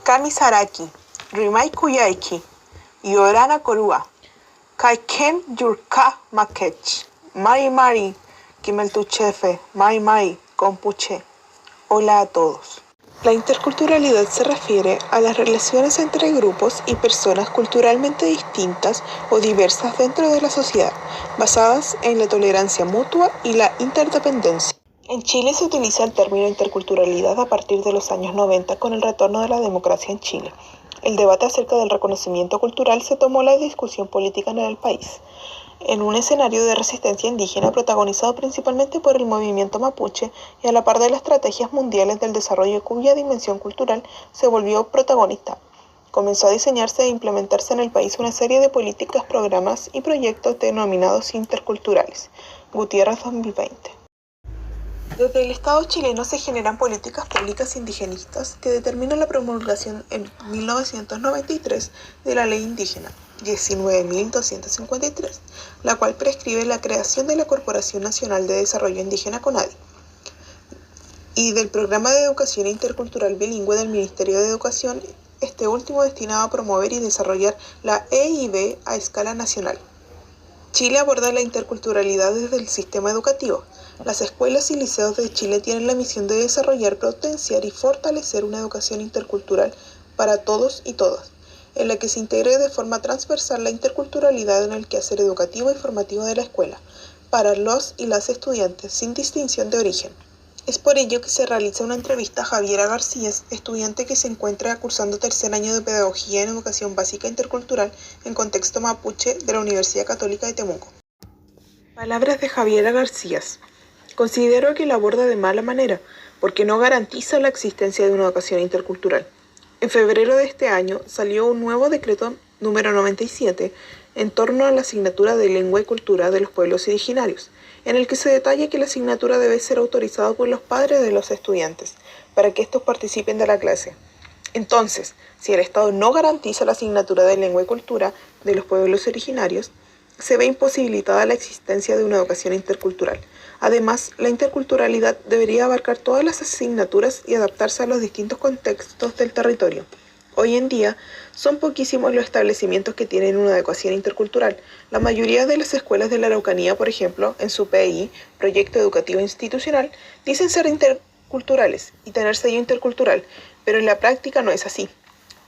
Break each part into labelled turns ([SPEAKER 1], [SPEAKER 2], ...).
[SPEAKER 1] Kami Saraki, Rimai Kuyaiki, Yorana Korua, Kaiken Yurka Makech, Mari Mari, Kimeltuchefe, Mai Mai, Kompuche. Hola a todos. La interculturalidad se refiere a las relaciones entre grupos y personas culturalmente distintas o diversas dentro de la sociedad, basadas en la tolerancia mutua y la interdependencia. En Chile se utiliza el término interculturalidad a partir de los años 90 con el retorno de la democracia en Chile. El debate acerca del reconocimiento cultural se tomó la discusión política en el país, en un escenario de resistencia indígena protagonizado principalmente por el movimiento mapuche y a la par de las estrategias mundiales del desarrollo cuya dimensión cultural se volvió protagonista. Comenzó a diseñarse e implementarse en el país una serie de políticas, programas y proyectos denominados interculturales. Gutiérrez 2020. Desde el Estado chileno se generan políticas públicas indigenistas que determinan la promulgación en 1993 de la Ley Indígena 19.253, la cual prescribe la creación de la Corporación Nacional de Desarrollo Indígena CONADI y del Programa de Educación Intercultural Bilingüe del Ministerio de Educación, este último destinado a promover y desarrollar la EIB a escala nacional. Chile aborda la interculturalidad desde el sistema educativo. Las escuelas y liceos de Chile tienen la misión de desarrollar, potenciar y fortalecer una educación intercultural para todos y todas, en la que se integre de forma transversal la interculturalidad en el quehacer educativo y formativo de la escuela, para los y las estudiantes, sin distinción de origen. Es por ello que se realiza una entrevista a Javiera García, estudiante que se encuentra cursando tercer año de Pedagogía en Educación Básica Intercultural en contexto mapuche de la Universidad Católica de Temuco. Palabras de Javiera García. Considero que la aborda de mala manera, porque no garantiza la existencia de una educación intercultural. En febrero de este año salió un nuevo decreto número 97 en torno a la asignatura de lengua y cultura de los pueblos originarios, en el que se detalla que la asignatura debe ser autorizada por los padres de los estudiantes, para que estos participen de la clase. Entonces, si el Estado no garantiza la asignatura de lengua y cultura de los pueblos originarios, se ve imposibilitada la existencia de una educación intercultural. Además, la interculturalidad debería abarcar todas las asignaturas y adaptarse a los distintos contextos del territorio. Hoy en día, son poquísimos los establecimientos que tienen una educación intercultural. La mayoría de las escuelas de la Araucanía, por ejemplo, en su PI, Proyecto Educativo Institucional, dicen ser interculturales y tener sello intercultural, pero en la práctica no es así.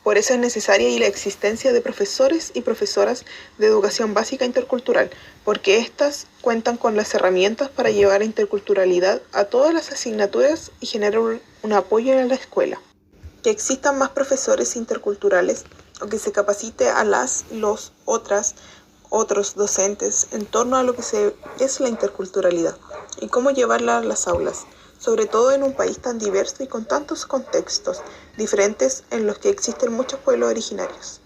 [SPEAKER 1] Por eso es necesaria y la existencia de profesores y profesoras de educación básica intercultural, porque éstas cuentan con las herramientas para llevar la interculturalidad a todas las asignaturas y generar un apoyo en la escuela. Que existan más profesores interculturales o que se capacite a los otros docentes en torno a lo que es la interculturalidad y cómo llevarla a las aulas, sobre todo en un país tan diverso y con tantos contextos diferentes en los que existen muchos pueblos originarios.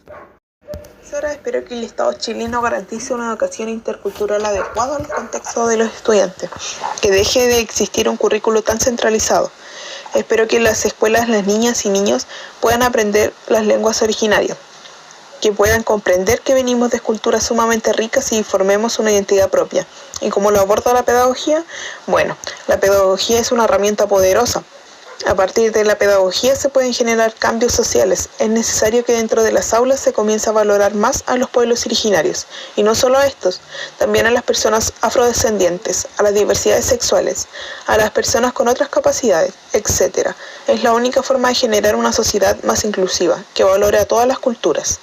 [SPEAKER 1] Ahora espero que el Estado chileno garantice una educación intercultural adecuada al contexto de los estudiantes, que deje de existir un currículo tan centralizado. Espero que en las escuelas las niñas y niños puedan aprender las lenguas originarias, que puedan comprender que venimos de culturas sumamente ricas y formemos una identidad propia. ¿Y cómo lo aborda la pedagogía? Bueno, la pedagogía es una herramienta poderosa. A partir de la pedagogía se pueden generar cambios sociales. Es necesario que dentro de las aulas se comience a valorar más a los pueblos originarios, y no solo a estos, también a las personas afrodescendientes, a las diversidades sexuales, a las personas con otras capacidades, etc. Es la única forma de generar una sociedad más inclusiva, que valore a todas las culturas.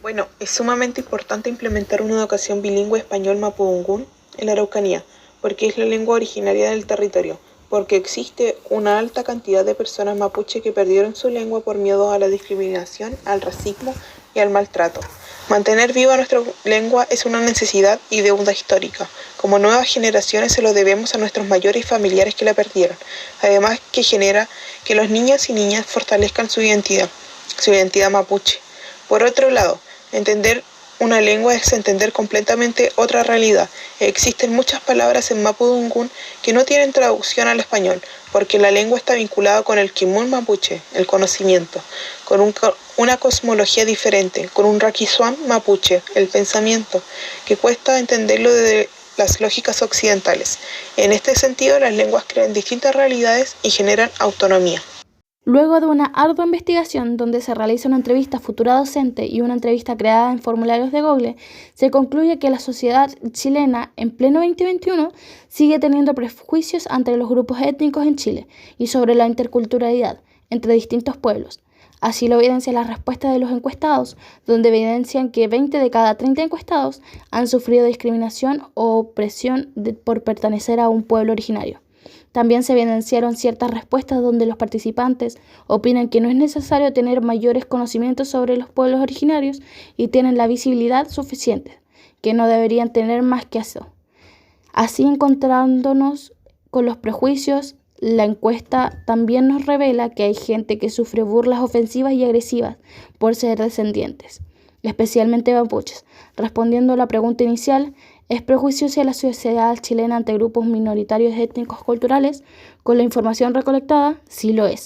[SPEAKER 1] Bueno, es sumamente importante implementar una educación bilingüe español-mapudungún en la Araucanía, porque es la lengua originaria del territorio, porque existe una alta cantidad de personas mapuche que perdieron su lengua por miedo a la discriminación, al racismo y al maltrato. Mantener viva nuestra lengua es una necesidad y deuda histórica. Como nuevas generaciones se lo debemos a nuestros mayores y familiares que la perdieron, además que genera que los niños y niñas fortalezcan su identidad mapuche. Por otro lado, entender una lengua es entender completamente otra realidad. Existen muchas palabras en mapudungún que no tienen traducción al español, porque la lengua está vinculada con el kimun mapuche, el conocimiento, con una cosmología diferente, con un raquizuam mapuche, el pensamiento, que cuesta entenderlo desde las lógicas occidentales. En este sentido, las lenguas crean distintas realidades y generan autonomía.
[SPEAKER 2] Luego de una ardua investigación donde se realiza una entrevista a futura docente y una entrevista creada en formularios de Google, se concluye que la sociedad chilena en pleno 2021 sigue teniendo prejuicios entre los grupos étnicos en Chile y sobre la interculturalidad entre distintos pueblos. Así lo evidencia la respuesta de los encuestados, donde evidencian que 20 de cada 30 encuestados han sufrido discriminación o opresión por pertenecer a un pueblo originario. También se evidenciaron ciertas respuestas donde los participantes opinan que no es necesario tener mayores conocimientos sobre los pueblos originarios y tienen la visibilidad suficiente, que no deberían tener más que eso. Así, encontrándonos con los prejuicios, la encuesta también nos revela que hay gente que sufre burlas ofensivas y agresivas por ser descendientes, especialmente mapuches. Respondiendo a la pregunta inicial, ¿es prejuiciosa la sociedad chilena ante grupos minoritarios étnicos culturales? Con la información recolectada, sí lo es.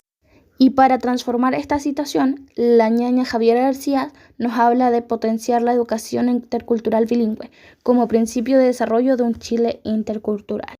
[SPEAKER 2] Y para transformar esta situación, la ñaña Javiera García nos habla de potenciar la educación intercultural bilingüe como principio de desarrollo de un Chile intercultural.